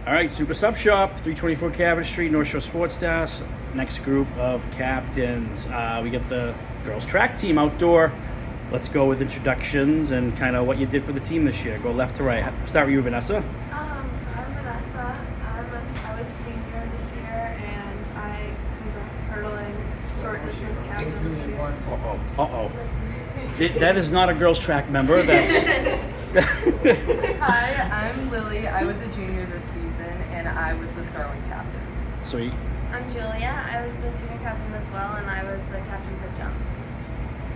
All right, Super Sub Shop, 324 Cabot Street, North Shore Sports Desk. Next group of captains. We get the girls track team outdoor. Let's go with introductions and kind of what you did for the team this year. Go left to right. Start with you, Vanessa. So I'm Vanessa. I was a senior this year, and I was a hurdling short distance captain this year. Uh-oh. That is not a girls track member. That's Hi, I'm Lily. I was a junior this season, and I was the throwing captain. sweet. I'm Julia. I was the junior captain as well, and I was the captain for jumps.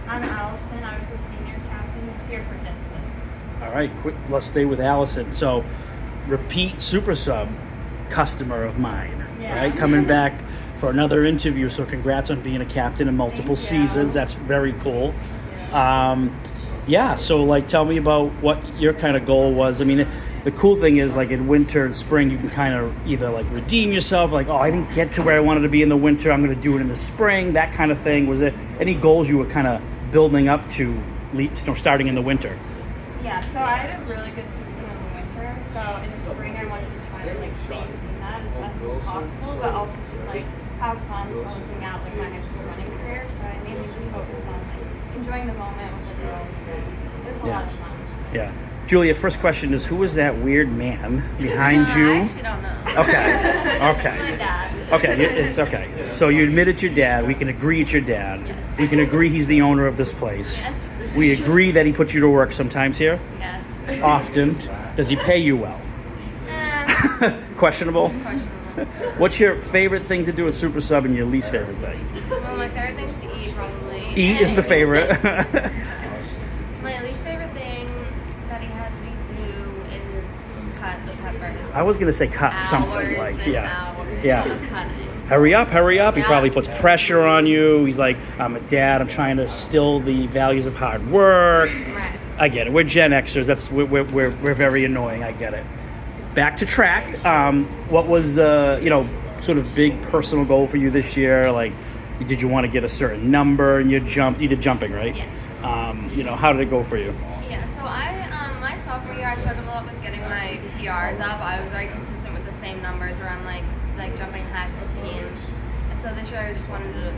I'm Allison. I was a senior captain this year for distance. All right, quick. Let's stay with Allison. So, repeat Super Sub customer of mine, right? Coming back for another interview. So, congrats on being a captain in multiple seasons. That's very cool. So like tell me about what your kind of goal was. I mean, the cool thing is like in winter and spring, you can kind of either like redeem yourself, like, oh, I didn't get to where I wanted to be in the winter, I'm going to do it in the spring, that kind of thing. Was it any goals you were kind of building up to starting in the winter? Yeah, so I had a really good season in the winter. So in the spring, I wanted to try to like maintain that as best as possible, but also just like have fun closing out like my high school running career. So I mainly just focused on like enjoying the moment with the girls. And it was a lot of fun. Yeah. Julia, first question is, who was that weird man behind you? I actually don't know. Okay. My dad. Okay, it's okay. So you admit it's your dad. We can agree it's your dad. Yes. We can agree he's the owner of this place. Yes. We agree that he puts you to work sometimes here. Yes. Often. Does he pay you well? Questionable? Questionable. What's your favorite thing to do at Super Sub and your least favorite thing? Well, my favorite thing is to eat, probably. Eat is the favorite. My least favorite thing that he has me do is cut the peppers. I was going to say cut Hours something like, and yeah. hours Yeah. of cutting. Hurry up. He Yeah. probably puts pressure on you. He's like, I'm a dad. I'm trying to still the values of hard work. Right. I get it. We're Gen Xers. We're very annoying. I get it. Back to track. What was the sort of big personal goal for you this year? Like, did you want to get a certain number in your jump? You did jumping, right? Yeah. How did it go for you? Yeah, so my sophomore year, I struggled a lot with getting my PRs up. I was very consistent with the same numbers around like jumping high 15s. And so this year I just wanted to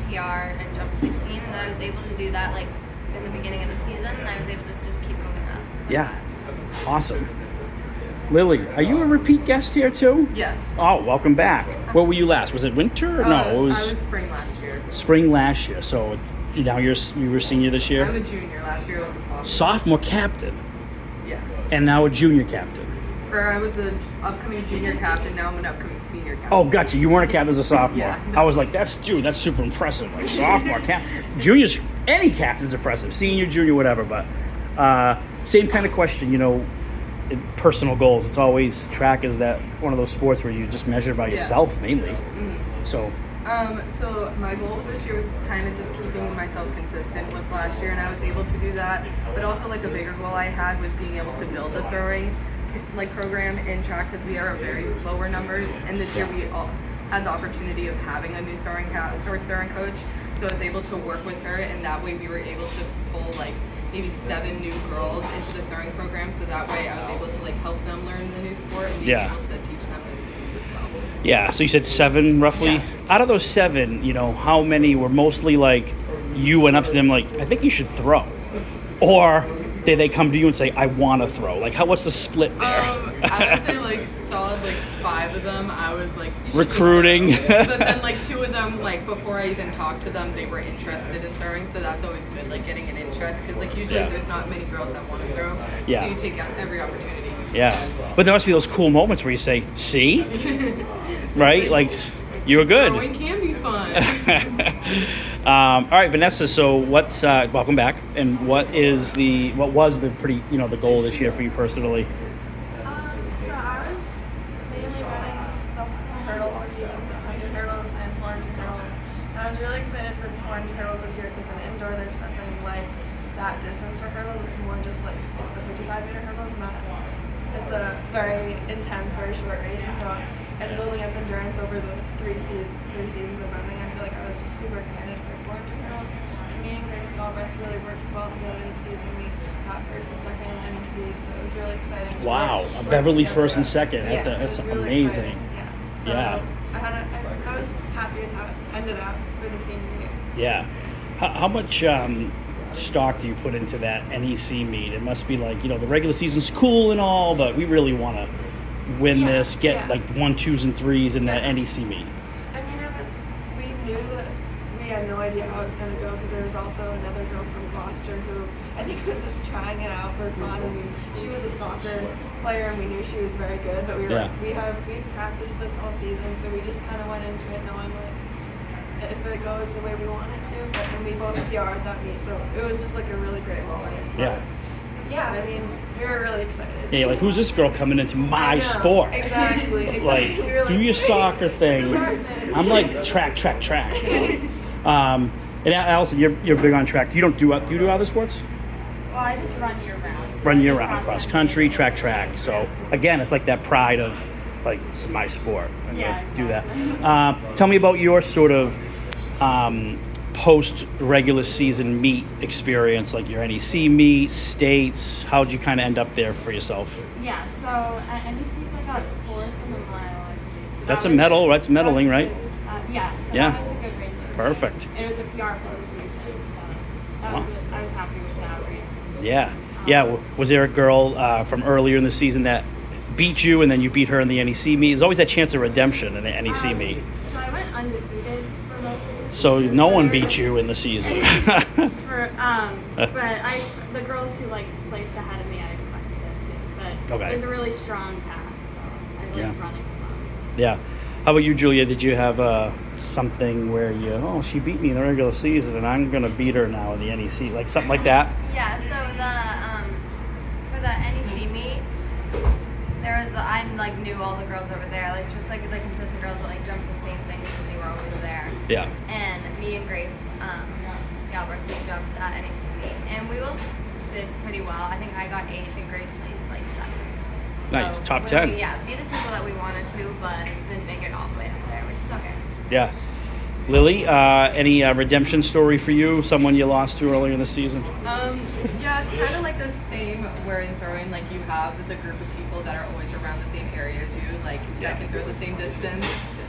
PR and jump 16, and I was able to do that like in the beginning of the season, and I was able to just keep moving up. Yeah. Awesome. Lily, are you a repeat guest here too? Yes. Oh, welcome back. Where were you last? Was it winter? Or no, it I was was spring last year. spring last year. So now you were senior this year? I'm a junior. Last year I was a sophomore. Sophomore captain Yeah. and now a junior captain. Or I was an upcoming junior captain. Now I'm an upcoming senior captain. Oh, gotcha. You weren't a captain as a sophomore. Yeah. I was like, that's super impressive. Like sophomore juniors, any captain's impressive. Senior, junior, whatever. But same kind of question. In personal goals. It's always track is that one of those sports where you just measure by yourself mainly. Mm-hmm. So. So my goal this year was kind of just keeping myself consistent with last year, and I was able to do that. But also, like, a bigger goal I had was being able to build a throwing program in track, because we are at very lower numbers. And this year we all had the opportunity of having a new throwing coach, so I was able to work with her, and that way we were able to pull like maybe 7 new girls into the throwing program. So that way I was able to like help them learn the new sport and be able to teach them new things as well. Yeah, so you said 7 roughly. Yeah. Out of those 7, how many were mostly like you went up to them like, I think you should throw, or did they come to you and say, I want to throw? Like, what's the split there? I would say like solid 5 of them. I was like, you should Recruiting. just throw. But then like 2 of them, like before I even talked to them, they were interested in throwing. So that's always good, like getting an interest, because like usually there's not many girls that want to throw. Yeah. So you take every opportunity. Yeah, but there must be those cool moments where you say, see? Right? Like, you were good. Throwing can be fun. All right, Vanessa, so what's, welcome back, and what was the the goal this year for you personally? So I was mainly running the hurdles this season, so 100 hurdles and 400 hurdles. And I was really excited for the 400 hurdles this year because in indoor there's nothing like that distance for hurdles. It's more just like, it's the 55-meter hurdles, and that is a very intense, very short race. And so and building up endurance over the three seasons of running, I feel like I was just super excited for 400 hurdles. And me and Grace Galbraith really worked well together this season. We got first and second in the NEC, so it was really exciting. to Wow, work Beverly together. first and second. Yeah, That's it was really amazing. exciting. Yeah. So Yeah. I was happy with how it ended up for the senior year. Yeah. How much stock do you put into that NEC meet? It must be like, the regular season's cool and all, but we really want to win Yeah, this, get yeah. like 1, 2s, and 3s in that Yeah. NEC meet. I mean, we knew that we had no idea how it was going to go because there was also another girl from Gloucester who I think was just trying it out for fun. I mean, she was a soccer player and we knew she was very good, but we were Yeah. like, we've practiced this all season, so we just kind of went into it knowing like if it goes the way we want it to. And we both PR'd that meet, so it was just like a really great moment. Yeah. Yeah, I mean, we were really excited. Yeah, you're like, who's this girl coming into I my know, sport? Exactly. Like, We were do your soccer this thing. is our thing. I'm like track. And Allison, you're big on track. Do you do other sports? Well, I just run year round. So Run I year do round, cross country, track. So again, it's like that pride of like, it's my sport. I'm Yeah, gonna do that. exactly. Tell me about your sort of post regular season meet experience, like your NEC meet, states. How'd you kind of end up there for yourself? Yeah, so at NEC's I got 4th in the mile, I believe. So That's that a was medal. That's medaling, right? Yeah, so Yeah. that was a good race for me. Perfect. It was a PR for the season, so Wow. I was happy with that race. Yeah. Was there a girl from earlier in the season that beat you, and then you beat her in the NEC meet? There's always that chance of redemption in the NEC meet. So I went undefeated for most of the So season, no one there beat was- you in the season. but the girls who like placed ahead of me, I expected it to. But Okay. it was a really strong pack, so I liked Yeah. running them Yeah. How about you, Julia? Did you have something where she beat me in the regular season, and I'm gonna beat her now in the NEC, like something like that? Yeah, so for the NEC meet, I like knew all the girls over there, like just like the consistent girls that like jumped the same thing because they were always there. Yeah. And me and Grace Galbraith, we jumped at NEC meet, and we both did pretty well. I think I got 8th and Grace placed like 7th. Nice, top we- 10. Yeah, be the people that we wanted to, but didn't make it all the way up there, which is okay. Yeah. Lily, any redemption story for you? Someone you lost to earlier in the season? Yeah, it's kind of like the same where in throwing, like you have the group of people that are always around the same area as you, like that can throw the same distance.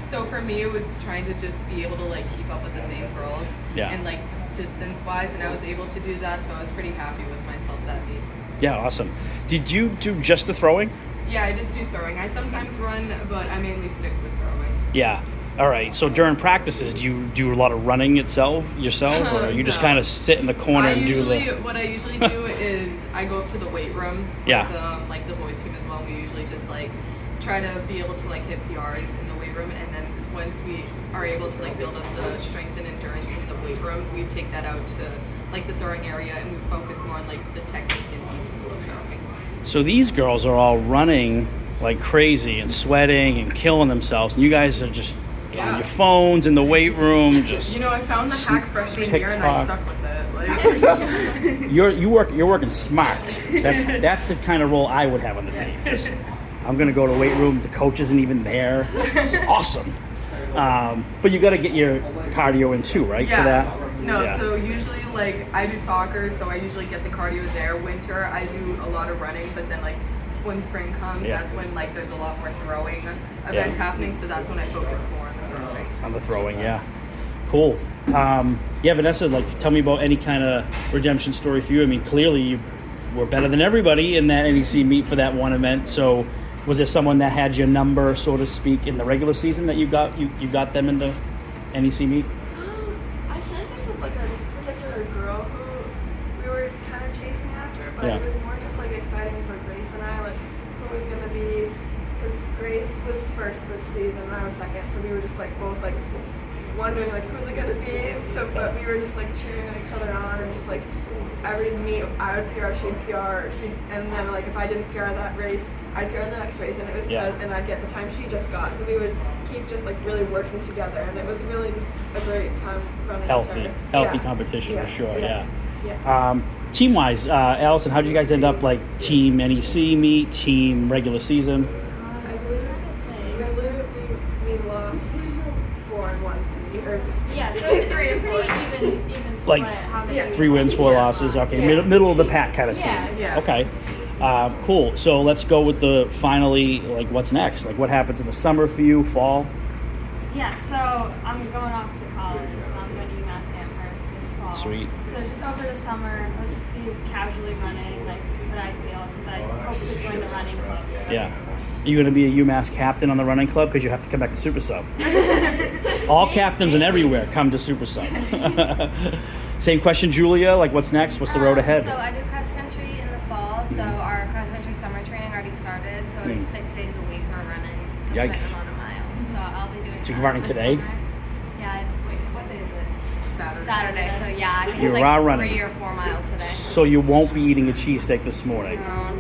So for me, it was trying to just be able to like keep up with the same girls Yeah. and like distance wise, and I was able to do that, so I was pretty happy with myself that meet. Yeah, awesome. Did you do just the throwing? Yeah, I just do throwing. I sometimes run, but I mainly stick with throwing. Yeah. All right. So during practices, do you do a lot of running yourself, or you just No. kind of sit in the corner and do What I usually do is I go up to the weight room Yeah. with like the boys team as well. We usually just like try to be able to like hit PRs in the weight room, and then once we are able to like build up the strength and endurance in the weight room, we take that out to like the throwing area, and we focus more on like the technique and detail of throwing. So these girls are all running like crazy and sweating and killing themselves, and you guys are just on Yeah. your phones in the weight room, just You know, I found the hack freshman year and TikTok. I stuck with it. Like, you're working smart. That's the kind of role I would have on the team. Just I'm gonna go to the weight room. The coach isn't even there. It's awesome. But you got to get your cardio in too, right? yeah. For that. No, Yeah. so usually like I do soccer, so I usually get the cardio there. Winter, I do a lot of running, but then like when spring comes, Yeah. that's when like there's a lot more throwing events happening, so that's when I focus more on the throwing. On the throwing, yeah. Cool. Yeah, Vanessa, like, tell me about any kind of redemption story for you. I mean, clearly you were better than everybody in that NEC meet for that one event. So, was there someone that had your number, so to speak, in the regular season that you got them in the NEC meet? I can't think of like a particular girl who we were kind of chasing after, but Yeah. it was more just like exciting for Grace and I, like who was gonna be, because Grace was first this season and I was second, so we were just like both like wondering like who's it gonna be. So, but we were just like cheering each other on and just like every meet I would PR, she'd PR, and then like if I didn't PR that race, I'd PR the next race, and it was Yeah. and I'd get the time she just got. So we would keep just like really working together, and it was really just a great time running. Healthy together. healthy Yeah. competition for sure. Yeah. Yeah. Team-wise, Allison, how did you guys end up like team NEC meet, team regular season? I believe we lost 4-1. Yeah, so it was a pretty even split. Like how many 3 wins, 4 losses. Okay, middle of the pack kind of team. Yeah. Okay. Cool. So let's go with the finally, like, what's next? Like, what happens in the summer for you, fall? Yeah, so I'm going off to college, so I'm going to UMass Amherst this fall. Sweet. So just over the summer, I'll just be casually running, like what I feel, because I hope to join the running club. Yeah. Are you going to be a UMass captain on the running club? Because you have to come back to Super Sub. All captains and everywhere come to Super Sub. Same question, Julia. Like, what's next? What's the road ahead? So I do cross country in the fall. So our cross country summer training already started. So it's 6 days a week we're running a Yikes. certain amount of miles. So I'll be doing. So you're that running this today? summer. Yeah. Wait, what day is it? Saturday. So yeah, I think You it's are like running. 3 or 4 miles today. So you won't be eating a cheesesteak this morning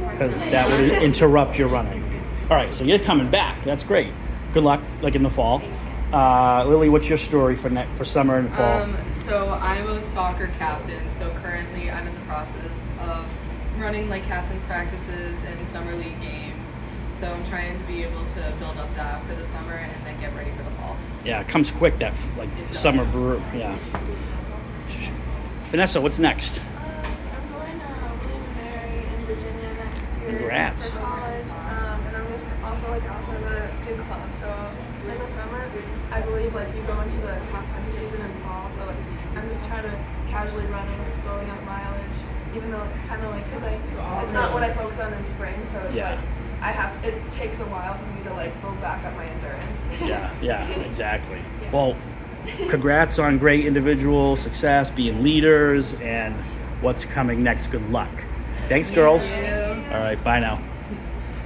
because that would interrupt your running. All right, so you're coming back. That's great. Good luck, like in the fall. Lily, what's your story for summer and fall? So I'm a soccer captain. So currently I'm in the process of running like captain's practices and summer league games. So I'm trying to be able to build up that for the summer and then get ready for the fall. Yeah, it comes quick. That like It the does. summer brew. Yeah. Vanessa, what's next? So I'm going to William & Mary in Virginia next year Congrats. for college, and I'm just also gonna do club. So in the summer, I believe like you go into the cross country season in fall. So like I'm just trying to casually running, just building up mileage, even though kind of like it's not what I focus on in spring. So it's Yeah. like it takes a while for me to like build back up my endurance. Yeah, exactly. Well, congrats on great individual success, being leaders, and what's coming next. Good luck. Thanks, girls. Thank you. All right, bye now.